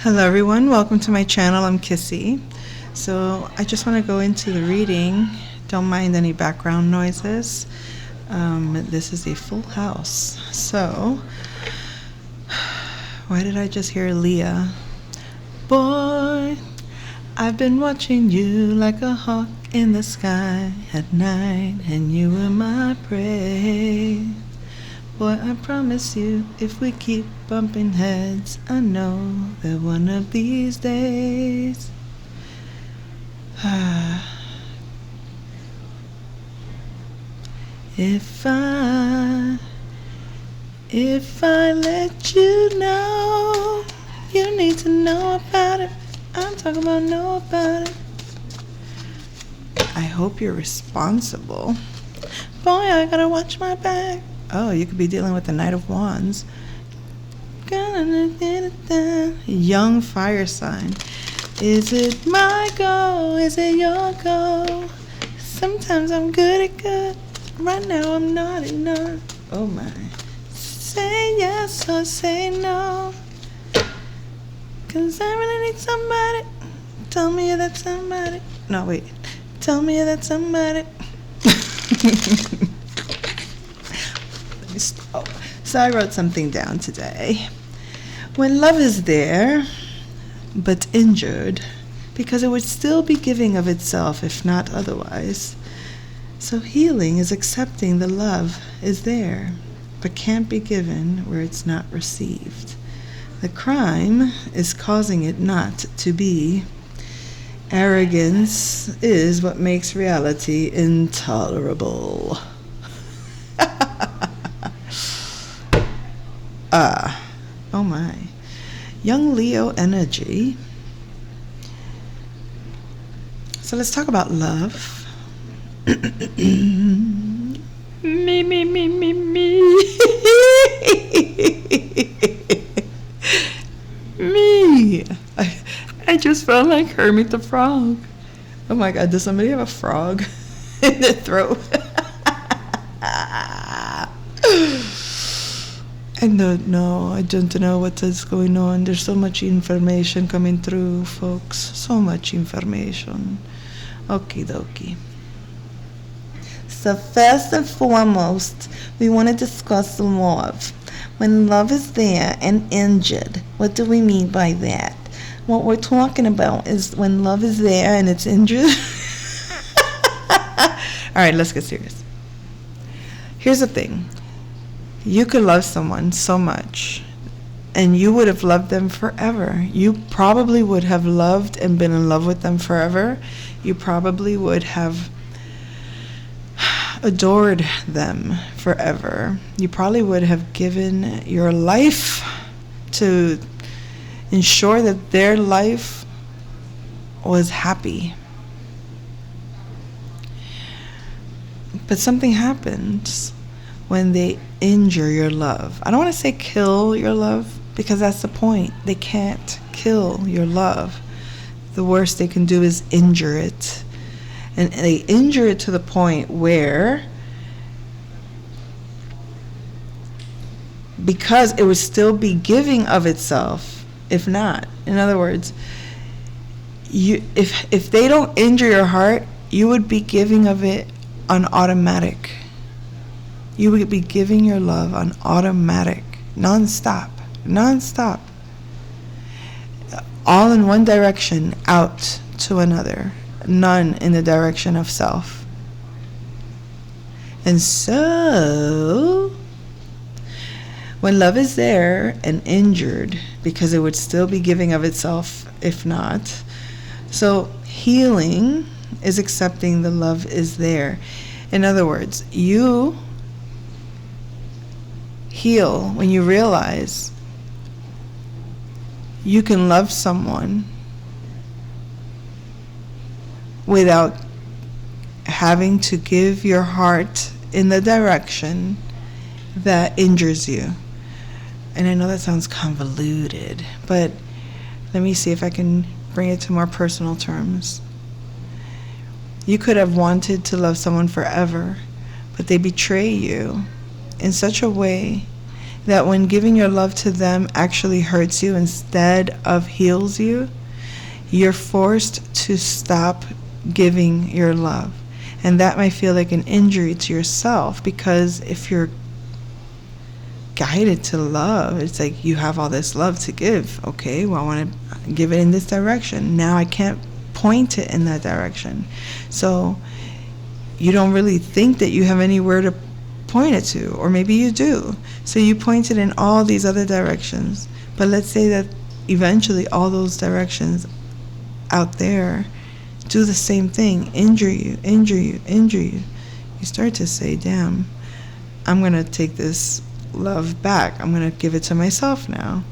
Hello everyone, welcome to my channel. I'm Kissy. So I just want to go into the reading. Don't mind any background noises. This is a full house. So, why did I just hear Leah? Boy, I've been watching you like a hawk in the sky at night, and you were my prey. Boy, I promise you, if we keep bumping heads, I know that one of these days if I let you know, you need to know about it. I'm talking about know about it. I hope you're responsible. Boy, I gotta watch my back. Oh, you could be dealing with the Knight of Wands. Young fire sign. Is it my goal? Is it your goal? Sometimes I'm good at good. Right now I'm not enough. Oh my. Say yes or say no. 'Cause I really need somebody. Tell me you're that somebody. No, wait. Tell me you're that somebody. So I wrote something down today. When love is there, but injured, because it would still be giving of itself if not otherwise. So healing is accepting the love is there, but can't be given where it's not received. The crime is causing it not to be. Arrogance is what makes reality intolerable. Oh my. Young Leo energy. So let's talk about love. Me. Me. I just felt like Hermit the Frog. Oh my God, does somebody have a frog in their throat? I don't know. I don't know what is going on. There's so much information coming through, folks. So much information. Okie dokie. So first and foremost, we want to discuss love. When love is there and injured, what do we mean by that? What we're talking about is when love is there and it's injured. All right, let's get serious. Here's the thing. You could love someone so much, and you would have loved them forever. You probably would have loved and been in love with them forever. You probably would have adored them forever. You probably would have given your life to ensure that their life was happy. But something happens when they injure your love. I don't want to say kill your love, because that's the point. They can't kill your love. The worst they can do is injure it. And they injure it to the point where, because it would still be giving of itself, if not. In other words, if they don't injure your heart, you would be giving of it on automatic. You would be giving your love on automatic, non-stop, all in one direction, out to another, none in the direction of self. And so, when love is there and injured, because it would still be giving of itself if not, so healing is accepting the love is there. In other words, you heal when you realize you can love someone without having to give your heart in the direction that injures you. And I know that sounds convoluted, but let me see if I can bring it to more personal terms. You could have wanted to love someone forever, but they betray you in such a way that when giving your love to them actually hurts you instead of heals you, you're forced to stop giving your love. And that might feel like an injury to yourself, because if you're guided to love, it's like you have all this love to give. Okay, well, I want to give it in this direction. Now I can't point it in that direction. So you don't really think that you have anywhere to point it to, or maybe you do. So you point it in all these other directions. But let's say that eventually all those directions out there do the same thing, injure you, injure you, injure you. You start to say, damn, I'm going to take this love back. I'm going to give it to myself now.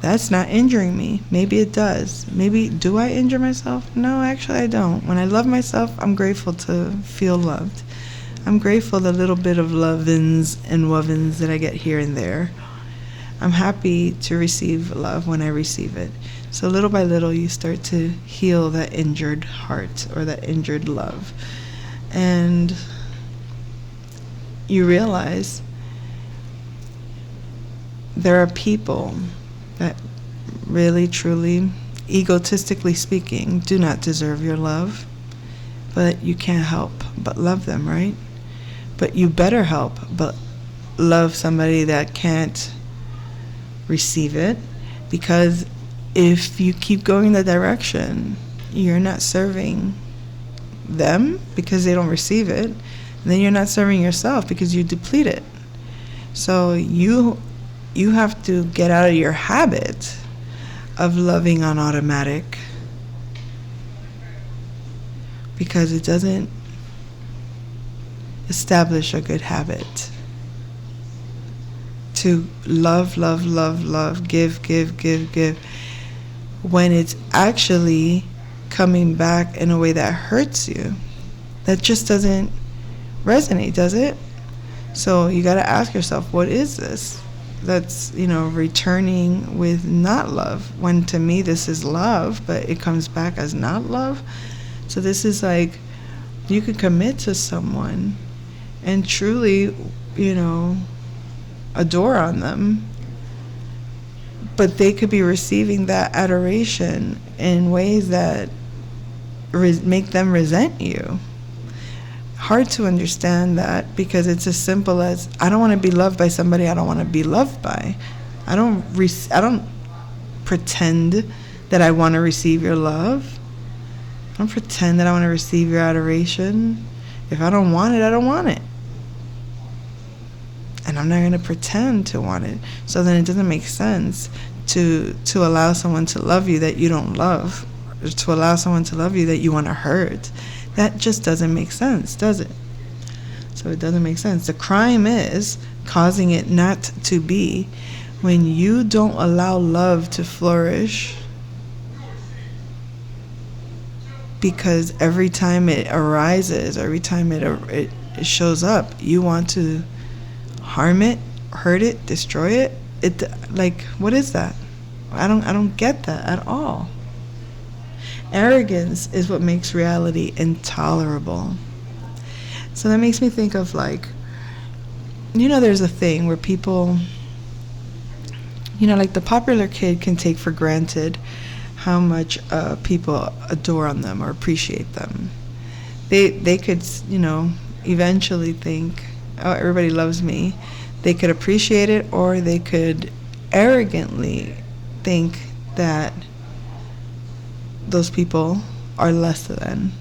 That's not injuring me. Maybe it does. Maybe, do I injure myself? No, actually I don't. When I love myself, I'm grateful to feel loved. I'm grateful the little bit of lovins and wovins that I get here and there. I'm happy to receive love when I receive it. So little by little, you start to heal that injured heart or that injured love. And you realize there are people that really, truly, egotistically speaking, do not deserve your love, but you can't help but love them, right? But you better help but love somebody that can't receive it, because if you keep going that direction, you're not serving them because they don't receive it, and then you're not serving yourself because you deplete it. So you have to get out of your habit of loving on automatic, because it doesn't establish a good habit. To love, love, love, love, give, give, give, give, when it's actually coming back in a way that hurts you. That just doesn't resonate, does it? So you got to ask yourself, what is this that's, returning with not love, when to me this is love, but it comes back as not love? So this is like, you could commit to someone and truly, adore on them, but they could be receiving that adoration in ways that make them resent you. Hard to understand that, because it's as simple as, I don't want to be loved by somebody I don't want to be loved by. I don't pretend that I want to receive your love. I don't pretend that I want to receive your adoration. If I don't want it, I don't want it. And I'm not going to pretend to want it. So then it doesn't make sense to allow someone to love you that you don't love, or to allow someone to love you that you want to hurt. That just doesn't make sense, does it? So it doesn't make sense. The crime is causing it not to be. When you don't allow love to flourish, because every time it arises, every time it shows up, you want to harm it, hurt it, destroy it. What is that? I don't get that at all. Arrogance is what makes reality intolerable. So that makes me think of there's a thing where people, like the popular kid can take for granted how much people adore on them or appreciate them. They could, eventually think, oh, everybody loves me. They could appreciate it, or they could arrogantly think that those people are less than.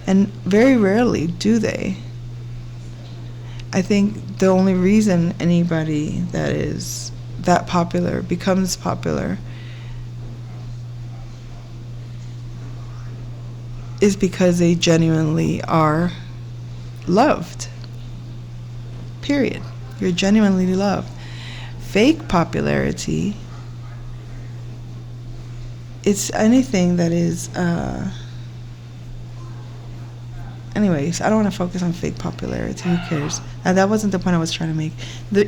And very rarely do they. I think the only reason anybody that is that popular becomes popular is because they genuinely are loved. Period. You're genuinely loved. Fake popularity, it's anything that is anyways, I don't want to focus on fake popularity. Who cares? That wasn't the point I was trying to make.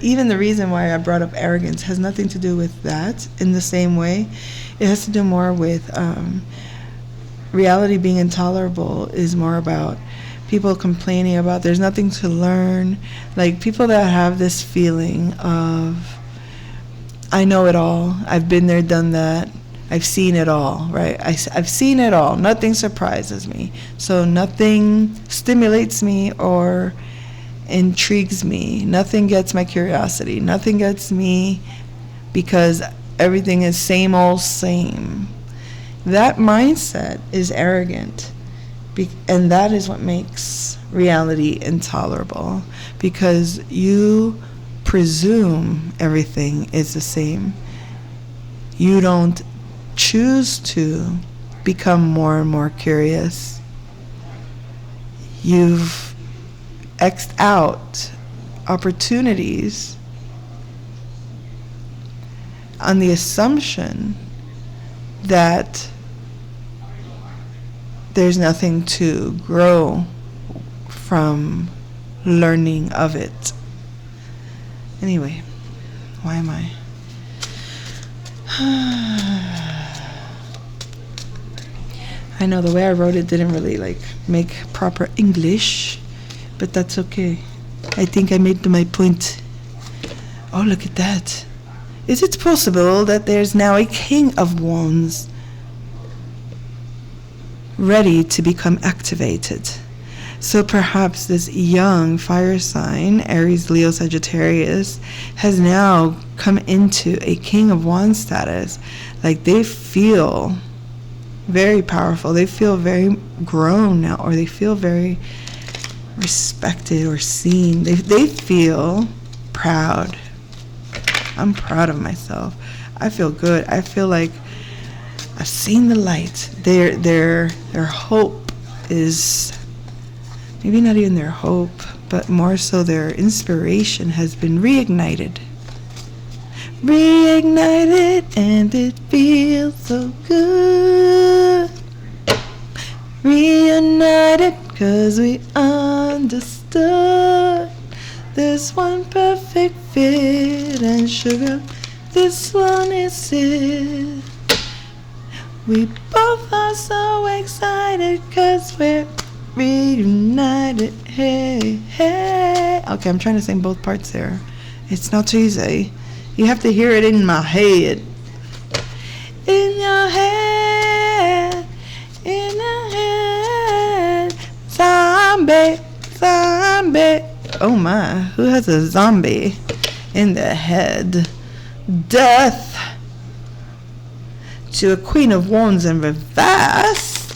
Even the reason why I brought up arrogance has nothing to do with that in the same way. It has to do more with reality being intolerable, is more about people complaining about there's nothing to learn. Like people that have this feeling of, I know it all, I've been there, done that, I've seen it all, right? I've seen it all. Nothing surprises me. So nothing stimulates me or intrigues me. Nothing gets my curiosity. Nothing gets me because everything is same old same. That mindset is arrogant. And that is what makes reality intolerable. Because you presume everything is the same. You don't choose to become more and more curious. You've X'd out opportunities on the assumption that there's nothing to grow from learning of it. Anyway, why am I? I know the way I wrote it didn't really make proper English, but that's okay. I think I made my point. Oh, look at that. Is it possible that there's now a king of wands ready to become activated? So perhaps this young fire sign, Aries, Leo, Sagittarius, has now come into a king of wands status. Like they feel very powerful. They feel very grown now, or they feel very respected or seen. They feel proud. I'm proud of myself. I feel good. I feel like I've seen the light. Their hope is maybe not even their hope, but more so their inspiration has been reignited. Reignited, and it feels so good. Reunited, 'cause we understood. There's one perfect fit, and sugar, this one is it. We both are so excited, 'cause we're reunited. Hey, hey. Okay, I'm trying to sing both parts there. It's not easy. You have to hear it in my head. In your head, in your head. Zombie, zombie. Oh my, who has a zombie in the head? Death. To a queen of wands in reverse,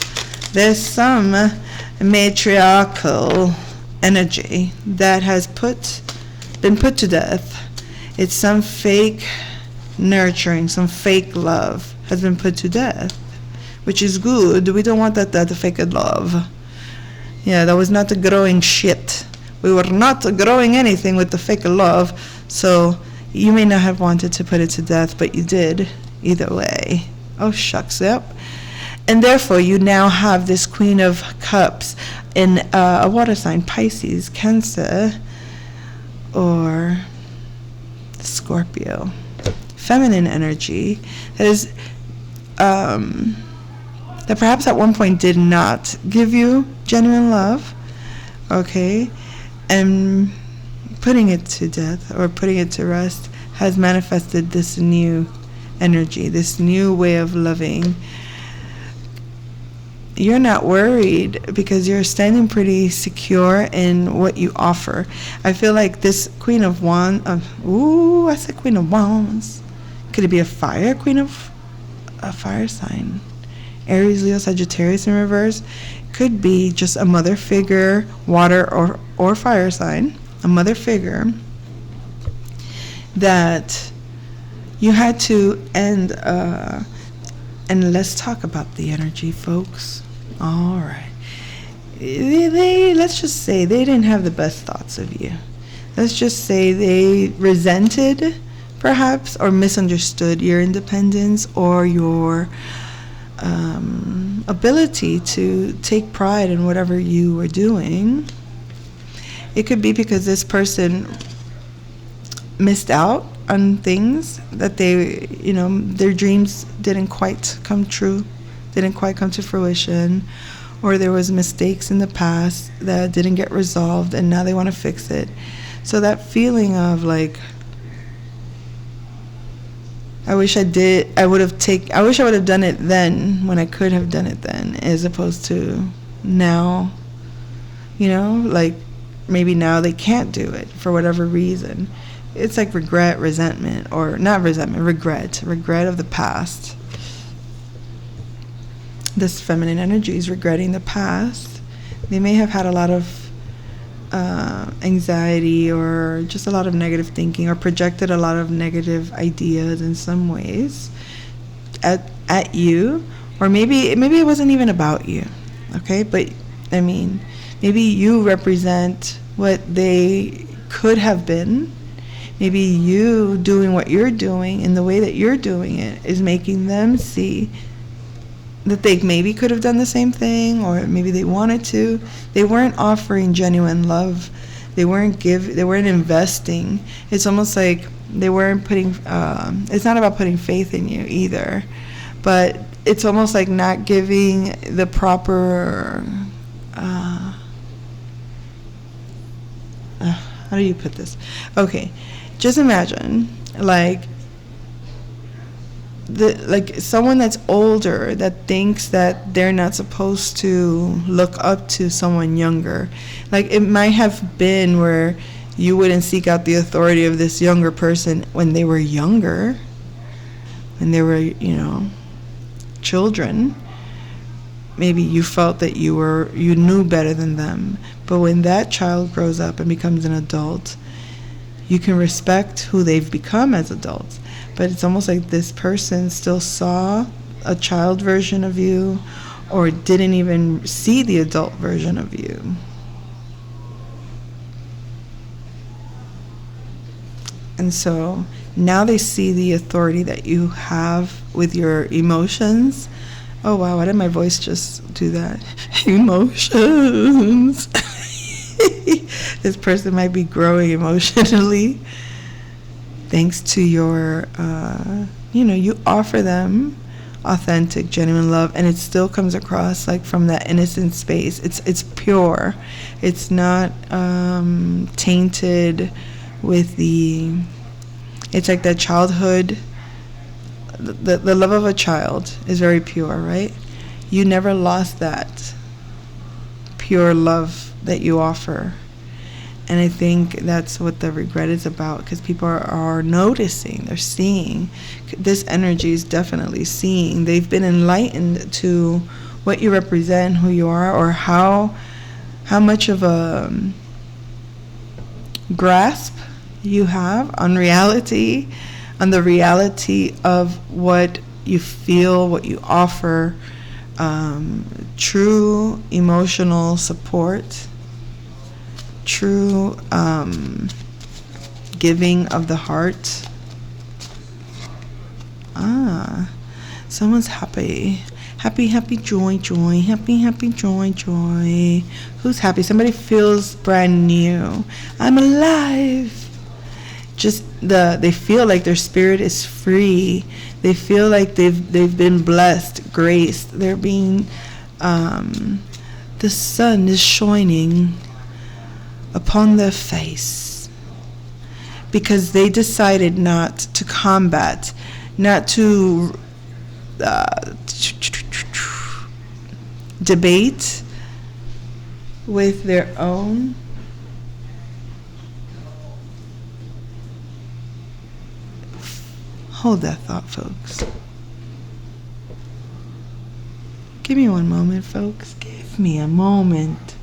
there's some matriarchal energy that has been put to death. It's some fake nurturing, some fake love has been put to death, which is good. We don't want that fake love. Yeah, that was not the growing shit. We were not growing anything with the fake love, so you may not have wanted to put it to death, but you did either way. Oh shucks, yep. And therefore you now have this Queen of Cups in a water sign, Pisces, Cancer, or Scorpio. Feminine energy that is that perhaps at one point did not give you genuine love, okay, and putting it to death or putting it to rest has manifested this new energy, this new way of loving. You're not worried because you're standing pretty secure in what you offer. I feel like this Queen of Wands, I said Queen of Wands. Could it be a fire sign? Aries, Leo, Sagittarius in reverse. Could be just a mother figure, water or fire sign, a mother figure that you had to end. And let's talk about the energy, folks. All right. Let's just say they didn't have the best thoughts of you. Let's just say they resented, perhaps, or misunderstood your independence or your ability to take pride in whatever you were doing. It could be because this person missed out on things that they, their dreams didn't quite come true, didn't quite come to fruition, or there was mistakes in the past that didn't get resolved and now they want to fix it. So that feeling of like, I wish I would have done it then when I could have done it then, as opposed to now, like maybe now they can't do it for whatever reason. It's like regret, resentment, or not resentment, regret of the past. This feminine energy is regretting the past. They may have had a lot of anxiety or just a lot of negative thinking, or projected a lot of negative ideas in some ways at you, or maybe it wasn't even about you, okay? But I mean, maybe you represent what they could have been. Maybe you doing what you're doing in the way that you're doing it is making them see that they maybe could have done the same thing, or maybe they wanted to. They weren't offering genuine love. They weren't investing. It's almost like they weren't putting, it's not about putting faith in you either, but it's almost like not giving the proper, how do you put this? Okay, just imagine like someone that's older that thinks that they're not supposed to look up to someone younger. Like, it might have been where you wouldn't seek out the authority of this younger person when they were younger, when they were, children. Maybe you felt that you knew better than them. But when that child grows up and becomes an adult, you can respect who they've become as adults. But it's almost like this person still saw a child version of you, or didn't even see the adult version of you. And so now they see the authority that you have with your emotions. Oh wow, why did my voice just do that? Emotions. This person might be growing emotionally thanks to your, you offer them authentic, genuine love, and it still comes across like from that innocent space. It's pure. It's not tainted with it's like that childhood. The love of a child is very pure, right? You never lost that pure love that you offer. And I think that's what the regret is about, because people are noticing, they're seeing. This energy is definitely seeing. They've been enlightened to what you represent, who you are, or how much of a grasp you have on reality, on the reality of what you feel, what you offer, true emotional support, true giving of the heart. Someone's happy, joy, happy, joy. Who's happy? Somebody feels brand new. I'm alive. Just they feel like their spirit is free. They feel like they've been blessed, graced. They're being the sun is shining upon their face, because they decided not to combat, not to debate with their own hold that thought, folks. Give me one moment, folks. Give me a moment.